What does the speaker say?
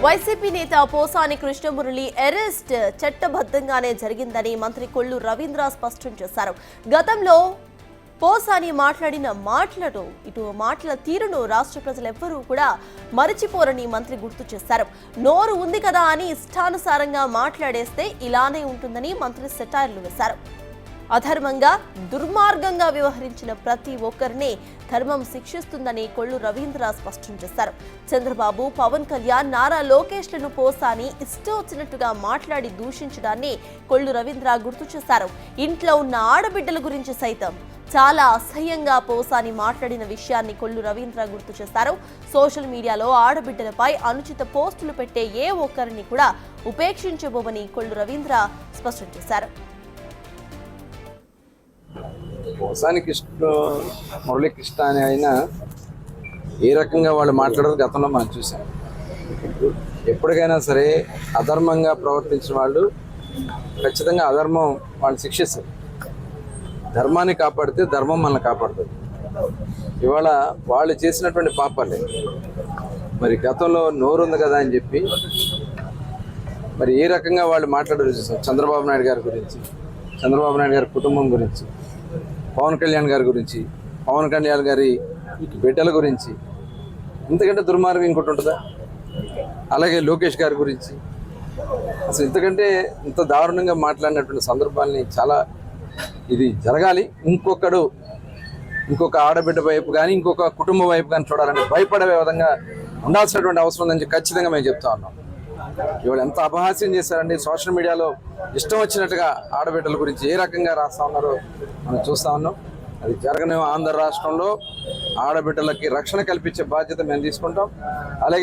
YCP నేత Posani Krishna Murali arrest చట్టబద్ధంగానే జరిగిందని మంత్రి కొల్లు రవీంద్ర స్పష్టం చేశారు. గతంలో పోసాని మాట్లాడిన మాటల తీరును రాష్ట్ర ప్రజలెవ్వరూ కూడా మరిచిపోరని మంత్రి గుర్తు చేశారు. నోరు ఉంది కదా అని ఇష్టానుసారంగా మాట్లాడేస్తే ఇలానే ఉంటుందని మంత్రి సెటైర్లు వేశారు. అధర్మంగా దుర్మార్గంగా వ్యవహరించిన ప్రతి ఒక్కరిని ధర్మం శిక్షిస్తుందని కొల్లు రవీంద్ర స్పష్టం చేశారు. చంద్రబాబు, పవన్ కళ్యాణ్, నారా లోకేష్లను పోసాని ఇష్టం వచ్చినట్టుగా మాట్లాడి దూషించడాన్ని కొల్లు రవీంద్ర గుర్తు చేశారు. ఇంట్లో ఉన్న ఆడబిడ్డల గురించి సైతం చాలా అసహ్యంగా పోసాని మాట్లాడిన విషయాన్ని కొల్లు రవీంద్ర గుర్తు చేశారు. సోషల్ మీడియాలో ఆడబిడ్డలపై అనుచిత పోస్టులు పెట్టే ఏ ఒక్కరిని కూడా ఉపేక్షించబోమని కొల్లు రవీంద్ర స్పష్టం చేశారు. పోసాని మురళీకృష్ణ అని అయినా ఏ రకంగా వాళ్ళు మాట్లాడారు గతంలో మనం చూసాం. ఎప్పటికైనా సరే అధర్మంగా ప్రవర్తించిన వాళ్ళు ఖచ్చితంగా అధర్మం వాళ్ళు శిక్షిస్తారు. ధర్మాన్ని కాపాడితే ధర్మం మనల్ని కాపాడుతుంది. ఇవాళ వాళ్ళు చేసినటువంటి పాపాలే మరి గతంలో నోరుంది కదా అని చెప్పి మరి ఏ రకంగా వాళ్ళు మాట్లాడారు చూసాం. చంద్రబాబు నాయుడు గారి గురించి, చంద్రబాబు నాయుడు గారి కుటుంబం గురించి, పవన్ కళ్యాణ్ గారి గురించి, పవన్ కళ్యాణ్ గారి బిడ్డల గురించి, ఇంతకంటే దుర్మార్గం ఇంకోటి ఉంటుందా? అలాగే లోకేష్ గారి గురించి అసలు ఇంతకంటే ఇంత దారుణంగా మాట్లాడినటువంటి సందర్భాల్ని చాలా ఇది జరగాలి. ఇంకొక ఆడబిడ్డ వైపు కానీ ఇంకొక కుటుంబం వైపు కానీ చూడాలంటే భయపడే విధంగా ఉండాల్సినటువంటి అవసరం ఉందని ఖచ్చితంగా మేము చెప్తా ఉన్నాం. ఇవాళ ఎంత అపహాస్యం చేశారండి. సోషల్ మీడియాలో ఇష్టం వచ్చినట్టుగా ఆడబిడ్డల గురించి ఏ రకంగా రాస్తా ఉన్నారో మనం చూస్తా ఉన్నాం. అది జరగని ఆంధ్ర రాష్ట్రంలో ఆడబిడ్డలకి రక్షణ కల్పించే బాధ్యత మేము తీసుకుంటాం. అలాగే